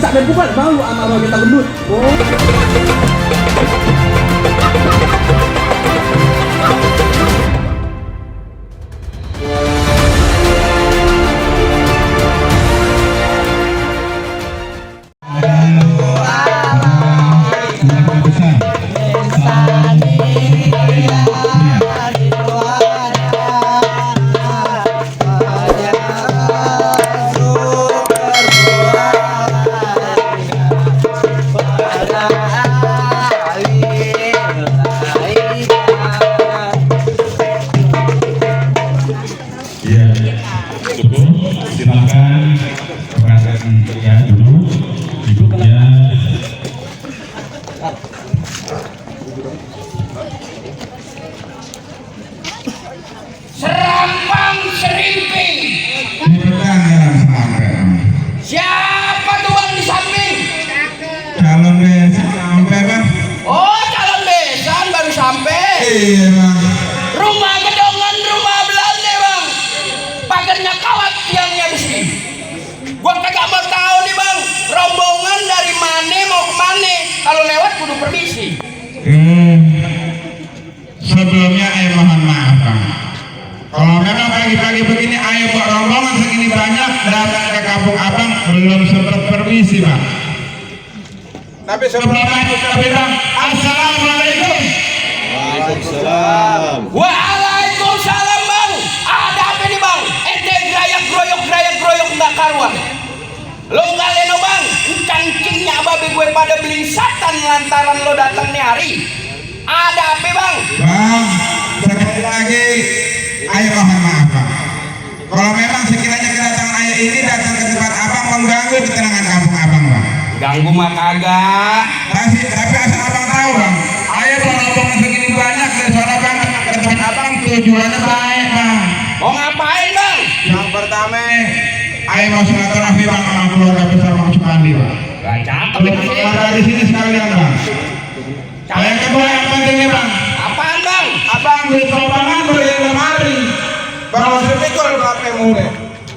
sak main pukul mau lu sama kita gendut. Oh. Silakan perhatian ya dulu ibunya. Serambang Serimping. Siapa tuh bang di samping? Calon desa sampai bang. Oh calon desa baru sampai. Iya bang. Rumah gedongan rumah Belanda bang. Pagarnya kawat tiangnya besi. Gua kagak mau tahu nih bang. Rombongan dari mana mau kemana? Kalau lewat kudu permisi. Sebelumnya mohon maaf bang. Kalau memang pagi-pagi begini buat rombongan segini banyak datang ke kampung abang belum sempat permisi bang. Tapi sebelum itu saya bilang assalamualaikum. Waalaikumsalam. Waalaikumsalam bang. Ada apa nih bang? Ente gerayak groyok nggak karuan. Lo nggak leno bang? Kancingnya babe gue pada belingsatan lantaran lo datang nih hari. Ada apa bang? Bang, sekali lagi ayah mohon maaf bang. Kalau memang sekiranya kedatangan ayah ini datang ke tempat abang mengganggu ketenangan kampung abang bang. Ganggu mah kagak. Tapi asal abang tahu bang, ayah rombongan segini banyak dari sana bang ke tempat abang tujuannya baik bang. Mau ngapain bang? Yang pertama, ayah mau silaturahmi bang sama keluarga besar Bang Supandi bang. Gak cakep Kalau ini sih. ada di sini sekalian bang. Yang kedua yang penting nih bang, Apaan bang? abang beli sopangan beli lemari, bawa sepikul berapa muda.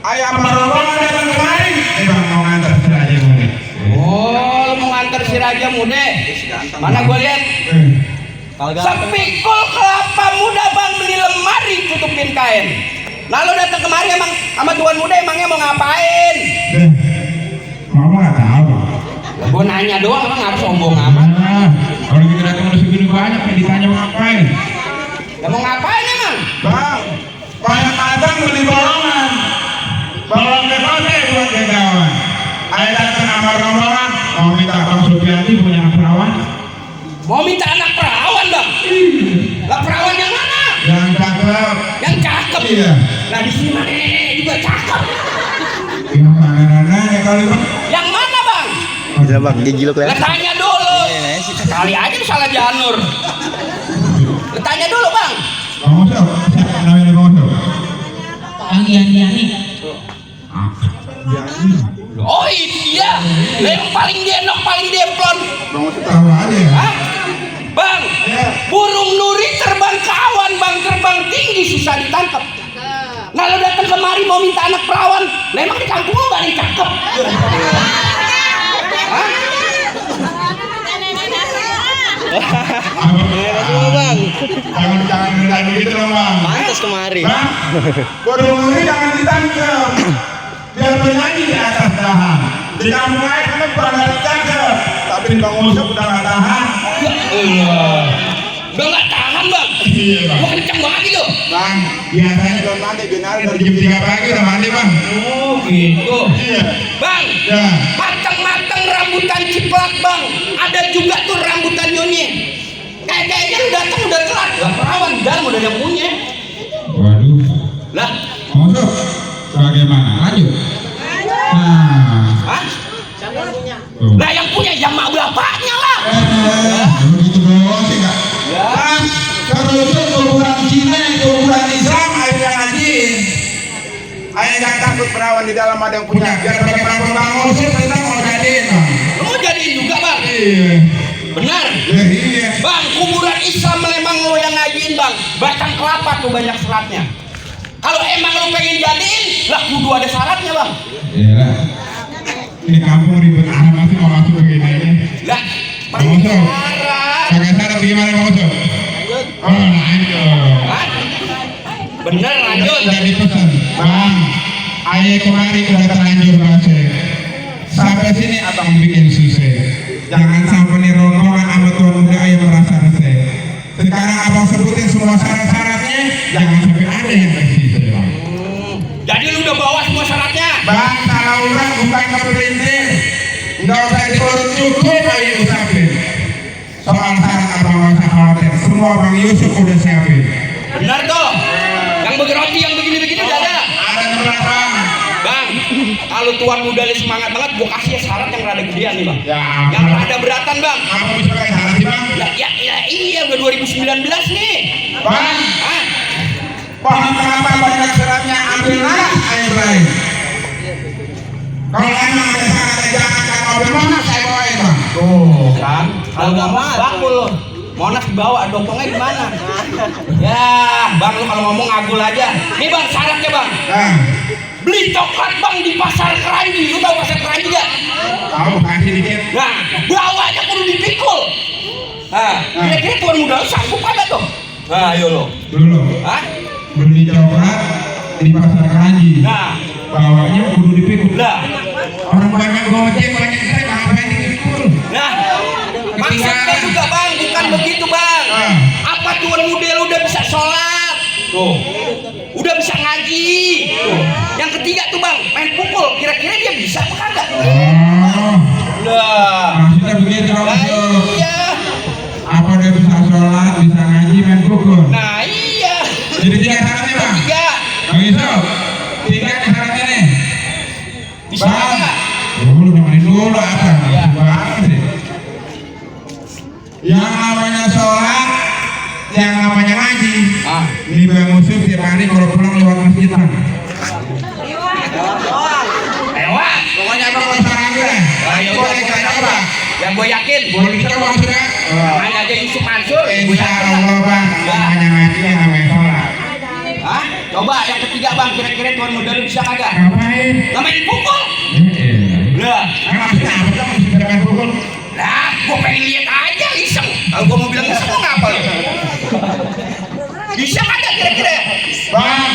Ayah sama rombongan datang kemari, bang mau ngantar si Raja Muda. Oh, lo mau nganter si Raja Muda? Mana gue lihat? Sepikul kelapa muda bang beli lemari tutupin kain. Lalu datang kemari emang sama tuan muda emangnya mau ngapain? Mama nggak tahu. Gue nanya doang emang harus sombong amat. Nah, kalau kita datang udah segini banyak, ditanya mau ngapain? Ya mau ngapain emang? Bang, banyak abang beli bolongan, bolong ke kota buat kegawan. Ayah datang sama rombongan, mau minta Bang Supiati punya perawan. Mau minta anak perawan bang? Lah perawan yang mana? Yang cakep. Yang cakep. Iya. Lah di sini mana nenek juga cakep. Yang mana ya kali bang? Yang mana bang? Bisa bang, gigi lo Lah kelihatan. tanya dulu. Kali aja salah janur. Lah tanya dulu bang. Bang Oso, siapa namanya Bang Oso? Bang Yani. Oh iya. Lah yang paling dienok paling demplon. Bang Oso tahu aja ya? Hah? Bang, burung nuri terbang ke awan bang, terbang tinggi susah ditangkap. Nah lo datang kemari mau minta anak perawan, lah emang di kampung lo gak ada yang cakep? Hah? Bang, Jangan nilai begitu loh bang. pantas kemari. Bang, burung ini jangan ditangkap. Biar bernyanyi di atas dahan. Di kampung lain kan pernah ditangkap, tapi di Bang Oso udah nggak tahan. Ya Allah, udah gak tahan bang. Iya bang. Lo kenceng banget gitu. Bang, biasanya kalau mandi benar dari jam 3 pagi udah mandi bang. Oh gitu. Iya. Bang, Ya. matang-matang rambutan ciplak bang. Ada juga tuh rambutan nyonyi. Kayaknya lu datang udah telat. Lah perawan dan udah yang punya. Waduh. Lah, Bang Oso, bagaimana? Lanjut. Nah. hah? Tuh. Lah yang punya ya mak bapaknya lah. Begitu doang sih kak. Ya. Bang, kalau itu kuburan Cina, kuburan Islam, ayah yang ngajiin. Ayah jangan takut perawan di dalam ada yang punya. Biar pakai perawan Bang Oso, kita mau jadiin bang. Lu mau jadiin juga bang? Iya. Benar. Ya, iya. Bang, kuburan Islam memang lo yang ngajiin bang. Batang kelapa tuh banyak seratnya. Kalau emang lo pengen jadiin, lah kudu ada syaratnya bang. Iya. Ini kampung ribet amat masih mau masuk begini aja. Lah, Bang Oso, syarat. pakai syarat bagaimana Bang Oso? Oh, lanjut. Hah? Bener lanjut. Udah dipesan, Bang. Ayah kemari udah terlanjur bahasa. Sampai sini abang bikin susah. Jangan sampai nih rombongan sama tuan muda ayah merasa resah. Sekarang abang sebutin semua syarat-syaratnya, jangan sampai ada yang tersisa, Bang. Jadi lu udah bawa semua syaratnya? Bang, salah orang bukan keperintah. Enggak usah diurut, cukup aja usapin. Soal syarat abang gak usah khawatir, semua Bang Yusuf udah siapin. Benar tuh. Yang bagi roti yang begini-begini udah ada. Ada beneran Bang. Bang, kalau tuan muda ini semangat banget, gua kasih syarat yang rada gedean nih bang. Ya, Yang rada beratan bang. apa bisa pakai syarat sih Bang? Ya iya udah 2019 nih. Bang, Hah? pohon kelapa banyak syaratnya, ambillah air lain. Kalau emang ada syaratnya jangan kan mobil Monas saya bawain Bang. Tuh kan, kalau nggak mau bakul lo. Monas dibawa, dongkongnya gimana? Ya, bang lu kalau ngomong agul aja. Nih bang, syaratnya bang. Nah, Beli coklat bang di pasar Keranji. Lu tahu pasar Keranji gak? kamu kasih dikit. Nah, bawanya kudu dipikul. Nah, kira-kira tuan muda lu sanggup ada tuh? Nah, ayo lo. Dulu, Hah? beli coklat di pasar Keranji. Nah, Bawanya kudu dipikul. lah. Orang banyak gojek, banyak saya ngapain dipikul? Nah, maksudnya juga bang, bukan begitu bang. Apa tuan muda lu udah bisa sholat? Tuh. Udah bisa ngaji. Tuh. Yang ketiga tuh bang, main pukul. Kira-kira dia bisa apa kagak? Oh, Lah. maksudnya begitu Bang Nah, Yusuf. iya. Apa dia bisa sholat, bisa ngaji, main pukul? Nah, iya. Jadi tiga syaratnya Bang. Tiga. Bang Yusuf, tiga nih syaratnya nih. Bisa Bang, nggak? dulu nemenin dulu apa? Iya. Banget sih. Yang namanya sholat, yang namanya ngaji. Ah. Ini Bang Yusuf tiap hari kalau pulang lewat masjid Bang. Lewat. Pokoknya Bang nggak usah ragu deh. Ayo, Boleh kita coba. Yang gue yakin. Boleh kita coba sudah. Namanya aja Yusuf Mansur. Gue Insya yakin. Allah Bang, namanya ngaji yang namanya sholat. Hah? Coba yang ketiga bang, kira-kira tuan muda lu bisa kagak? Ngapain? Namain pukul. Lah. Maksudnya apa Bang? Bisa main pukul? Lah, gue pengen lihat aja iseng. Kalau gue mau bilang iseng, mau ngapa lu? Bisa kagak kira-kira? Bang,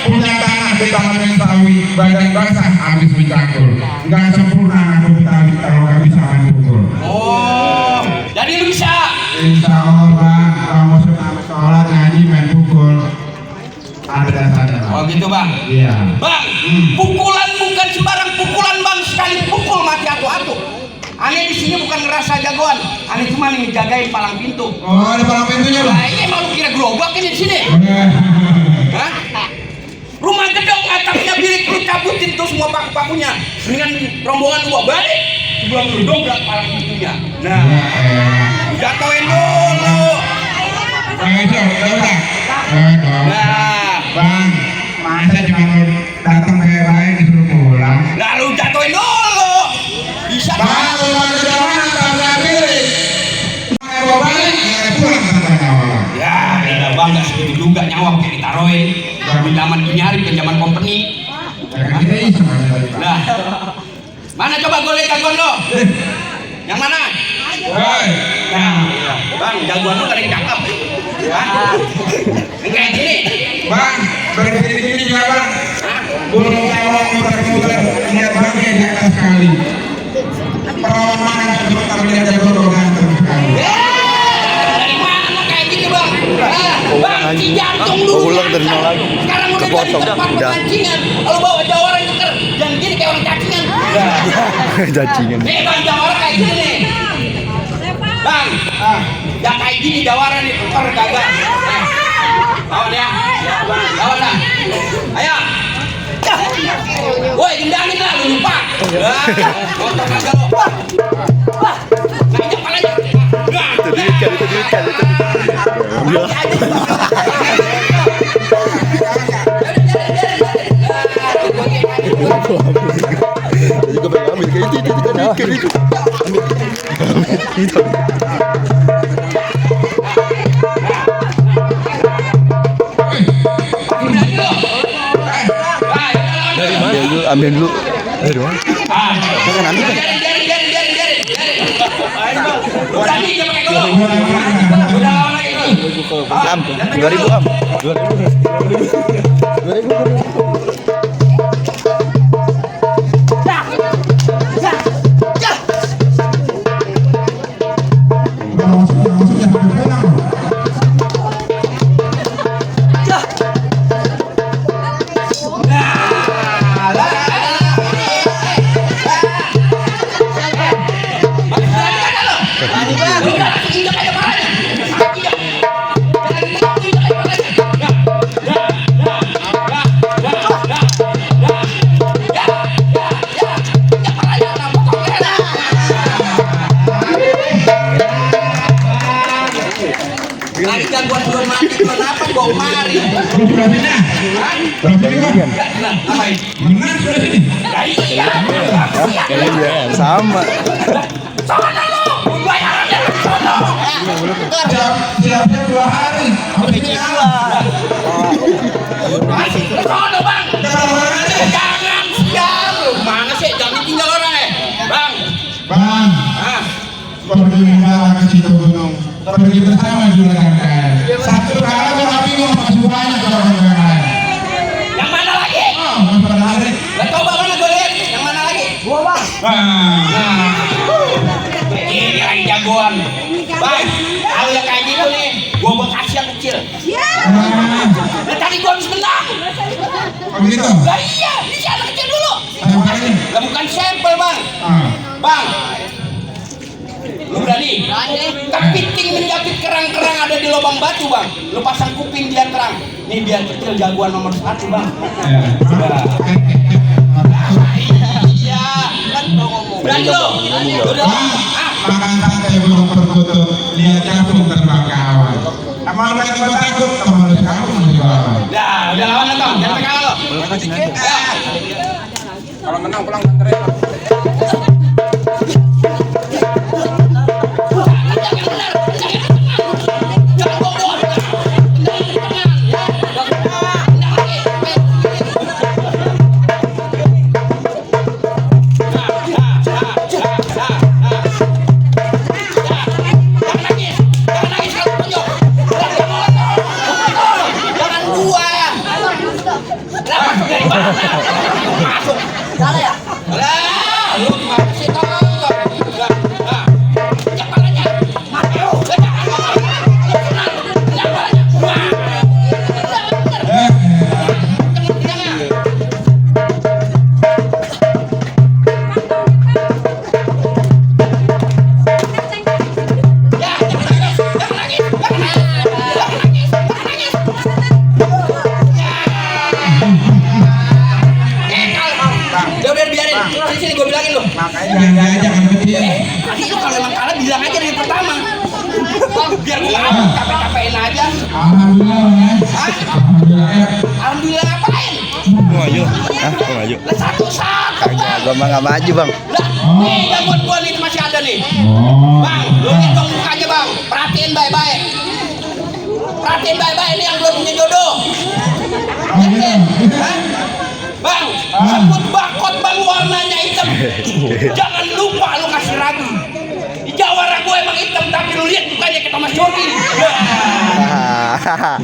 punya tanah di tangan yang sawi, badan basah habis mencangkul. Nggak sempurna aku Betawi kalau nggak bisa main pukul. Oh, jadi lu bisa. Insya Allah Bang, kalau mau sholat ngaji main pukul ada dasarnya Bang. Oh gitu bang. Iya. Bang, pukulan bukan sembarang pukulan bang. Sekali pukul mati atu-atu. Aneh di sini bukan ngerasa jagoan. Aneh cuma nih ngejagain palang pintu. Oh, ada palang pintunya Bang. Nah ini malu kira gerobak ini di sini. Hah? Rumah gedung atapnya bilik lu cabutin tuh semua paku-pakunya. Dengan rombongan gua balik sebelum lu dobrak palang pintunya. Nah, jatuhin dulu. Bang itu, udah. Nah, Bang, masa cuma mau datang baik-baik disuruh pulang? lalu jatuhin dulu. Bisa Bang, rumah gedung mana tak ada milik? Mau balik, nggak pulang sampai awal. ya, tidak bang, nggak segitu juga nyawa kayak ditaruhin. Dari zaman gini hari ke zaman company. Ya kan kita iseng aja tadi. Nah, mana coba gue lihat jagoan lo? Yang mana? Hei, Nah, bang, jagoan lo paling cakep. Hah? Yang kayak gini. Bang, berdiri-diri juga Bang. Burung tawon muter-muter, lihat Bang dia di atas kali. Perawan mana yang suka melihat jagoan ganteng sekali. Dari mana kayak gini bang? Bang, si jantung dulu. Ulang dari nol lagi. Sekarang udah jadi Kepotong. tempat Udah. pemancingan. Kalau bawa jawara nyeker, jangan gini kayak orang cacingan. Jacingan. Nih bang, jawara kayak gini nih. Bang, yang kayak gini jawara nih, tukar gagal. Bawa dia, bawa dah. Ayo. Woi, dendangin lah, lu lupa. Motor kagak lo. Naik kepalanya. Itu duit kan, itu duit kan, itu. Ambil. Saya juga pengen ambil kayak itu kan duit kan itu. Ambil. Itu. Ambil dulu, ambil dulu. Ayo dong. Ah, Jangan ambil kan. biarin. Berani dia pakai golok. Udah lawan lagi. Am, 2000 am. 2000. Lari gangguan belum mati, kenapa bawa mari? Sudah sini. Ngapain? Menang sudah sini. Iya. Sama. Sana lo, bayarannya ke sana. Siapnya 2 hari. Apa sini? Masih ke sana bang. Jangan siap. Mana sih? Jangan tinggal orang bang. Bang, Ah, pergi mengarah ke situ gunung. Pergi bersama juragan kalian. Satu kali orang bingung masih banyak orang lain. yang mana lagi? Oh, pada hari. Gak tau bang mana gue lihat. Yang mana lagi? Gua bang. Ini lagi jagoan. Bang, kalau yang kayak gitu nih, gua kasih yang kecil. Nah, tadi gua habis menang. Oh gitu. Lah iya, ini si anak kecil dulu. Sampaikan. Lah bukan sampel bang. Bang, lu berani? Kepiting menjepit kerang-kerang ada di lubang batu bang. Lu pasang kuping biar terang. Nih biar kecil jagoan nomor 1 bang. Iya, kan gua ngomong. Berani lo? Udah. Makan santai burung perkutut, lihat capung terbang ke awan. Amal mereka takut, teman kamu masih bawah. Udah lawan lo, Tom. Jangan kalah lo. Kalau menang pulang banterin. Salah ya? Lah, lu gimana sih Tom? Nah, ya palanya. Mati lu. Udah biarin. Sini gue bilangin lu. Jangan kecil. Tadi lu kalau emang kalah bilang aja dari pertama. Bang, biar gue capek-capekin aja. Alhamdulillah ya. Alhamdulillah ya. Alhamdulillah ngapain? Mau maju? Hah? Mau maju? Lah satu-satu. Kagak, gua mah nggak maju, Bang. Lah, nih jagoan gua nih masih ada nih. Bang, lu hitung mukanya bang. Perhatiin baik-baik. Perhatiin baik-baik ini yang belum punya jodoh. Yakin? Hah? Bang, sebut bakot bang warnanya hitam. Jangan lupa lu kasih ragu. Di Jawara gue emang hitam tapi lu lihat mukanya kayak Thomas Jordi. Hah?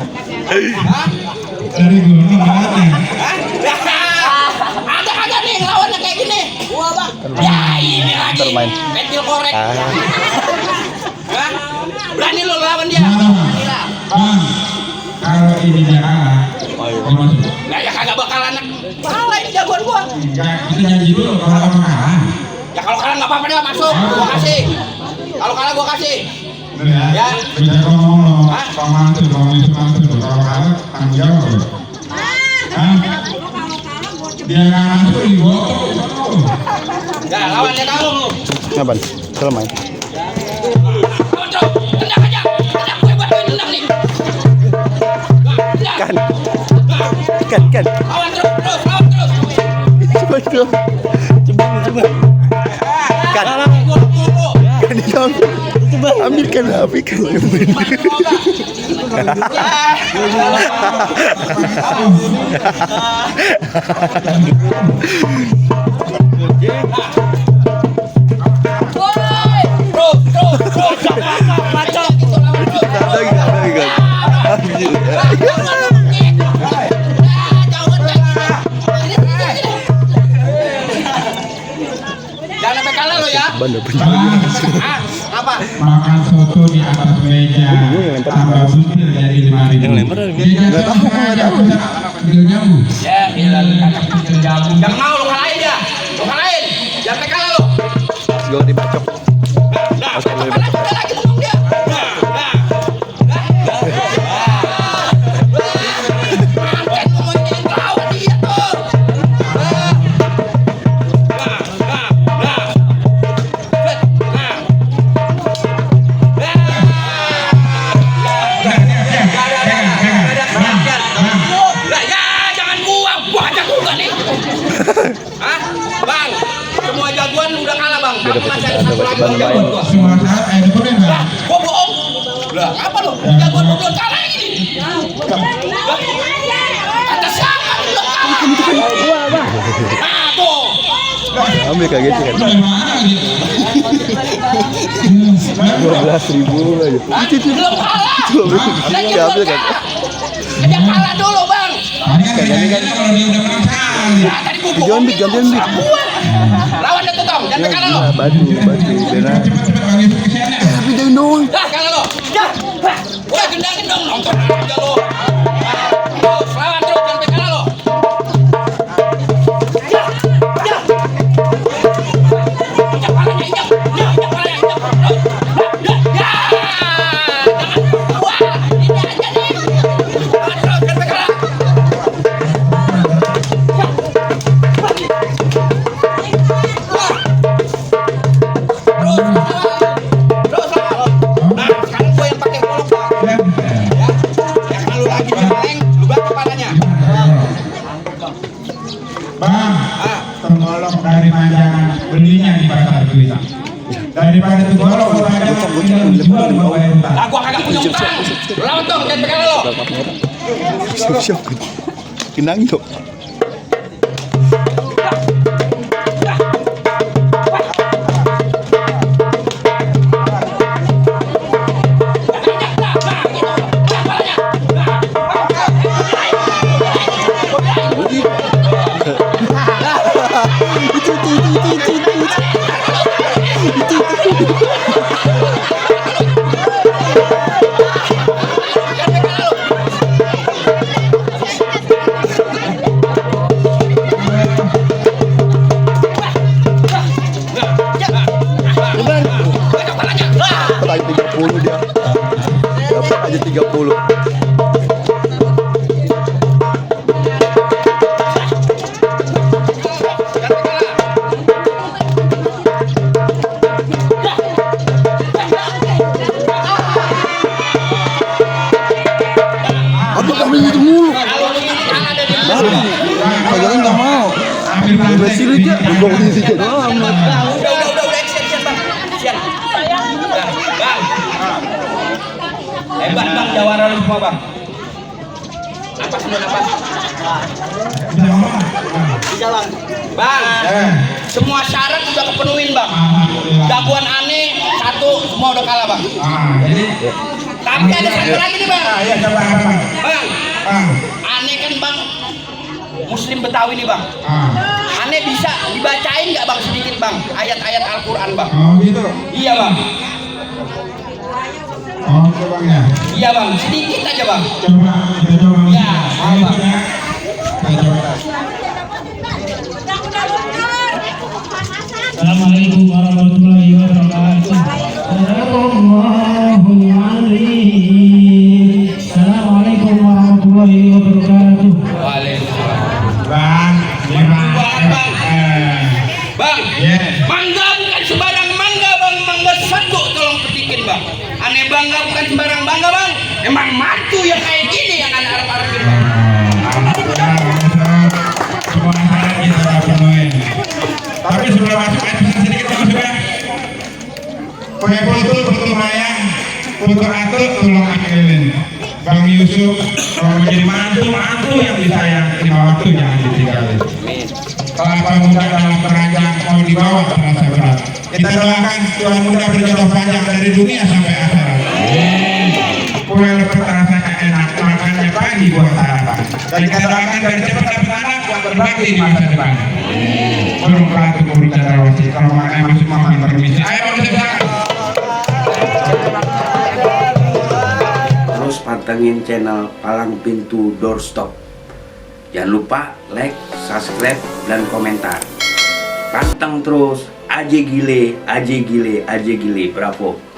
Dari gunung mana? Hah? Ada kagak nih lawannya kayak gini? Gua bang. Ya ini lagi. Termain. Pentil korek. Hah? Berani lu lawan dia? Bang, kalau ini kalah, Nah ya kagak bakal anak. Kalah ini jagoan gua. kita janji dulu kalau kalah. Ya kalau kalah nggak apa-apa deh masuk. Gua kasih. Kalau kalah gua kasih. Ya, kita ngomong lo, pamantu, kalau kalah tanggung jawab. Dia nggak masuk di bawah. Ya lawannya kamu. Ngapain? Terus main. Tendang aja. Tendang gue buat tendang nih. Kan. Lawan terus, lawan terus. Coba. Kan. Kan dong. Coba ambilkan HP kan. Ya. Terus. Macam gitu lawan terus. Ada. Anjir. Jangan sampai kalah lo ya. Banda punya. Apa? Makan soto di atas meja tambah butir jadi 5.000. Yang lempar dari Nggak tahu ada tinggal nyambung. Ya, gila lu kacang kecil jagung. Jangan mau lu kalahin dia. Lu kalahin. Jangan sampai kalah lu. Gua dibacok. Nah, ada lagi tuh dia. Kan ngomongin lawan dia tuh. Hah? Bang, semua jagoan udah kalah bang. Kamu masih ada satu lagi bang jagoan gua. Semua saat ada komen Lah, lah. gua bohong. Lah, apa lu? Jagoan gua belum kalah ini. Atas siapa lu belum kalah? Nah, tuh. Ambil kayak gitu kan. Dari mana gitu? 12.000 aja. Hah? Belum kalah. Lagi Diambil belum kan. kalah. Ajak kalah dulu bang. Tadi kan kalau dia udah menang sekali. Nah, tadi gua bohong. Jangan jangan. Lawan itu Tom, jangan sampai kalah lo. Batu. Benar. Cepet-cepet bagi kesiannya. Tapi jangan dong. Dah kalah lo. Dah. Udah gendangin dong nonton aja lo. Terus lawan terus jangan sampai kalah lo. Injak palanya, injak. Injak palanya, injak. Ya. Wah, ini aja nih. Terus jangan sampai kalah. Terus lawan. Nah, sekarang gue yang pakai golok bang. Ya, yang kalau lagi nyeleng, lu bak kepalanya. Bang, Ah, tenggolok dari panjangan belinya di pasar kita. Daripada tenggolok panjangan tinggal dijual di bawah hutan. lah gua kagak punya utang. Lawan dong, jangan pakai lo. Siap. Kenang dong. Dapat aja 30 dia. Dapat aja 30. Apa kami itu mulu? Kagak nggak mau. Udah silit ya, bawa di sini doang. Udah, action bang. Action. Bang. Hebat bang, jawara lu semua bang. Napas dulu, napas. Bang, semua syarat udah kepenuhin bang. Jagoan aneh satu, semua udah kalah bang. Jadi, Tapi ada satu lagi nih bang. ya coba apa? Bang, Bang, aneh kan bang, Muslim Betawi nih bang. Aneh bisa dibacain nggak bang sedikit bang ayat-ayat Al-Quran bang? oh gitu. Iya bang. Oh, coba ya. Iya bang, sedikit aja bang. Coba kita coba. Ya, mau bang. Kita coba. Assalamualaikum warahmatullahi wabarakatuh. Assalamualaikum warahmatullahi wabarakatuh. Waalaikumsalam. Bang, Bang, bang. Bang, Yes. mangga bukan sembarang mangga bang, mangga satu tolong petikin bang. Aneh bangga bukan sembarang bangga bang. Emang mantu yang kayak gini yang anak Arab-Arabin bang. Semua syarat kita udah penuhin. Tapi sebelum masuk episode sedikit bagus ya. Punya kultur mayang, kultur atur tolong akilin. Bang Yusuf kalau menjadi mantu yang disayang, lima waktu jangan ditinggalin. kelapa muda dalam keranjang mau dibawa terasa berat. Kita doakan Tuhan muda berjodoh panjang dari dunia sampai akhirat. Kue lepet rasanya enak, makannya pagi buat sarapan. Dan kita doakan biar cepat dapat anak yang berbakti di masa depan. Burung pelatu burung cendrawasih. Kalau makanya masih mohon permisi. Ayo manusia. Terus pantengin channel Palang Pintu Doorstop. Jangan lupa like, subscribe, dan komentar. Panteng terus, aja gile, bravo.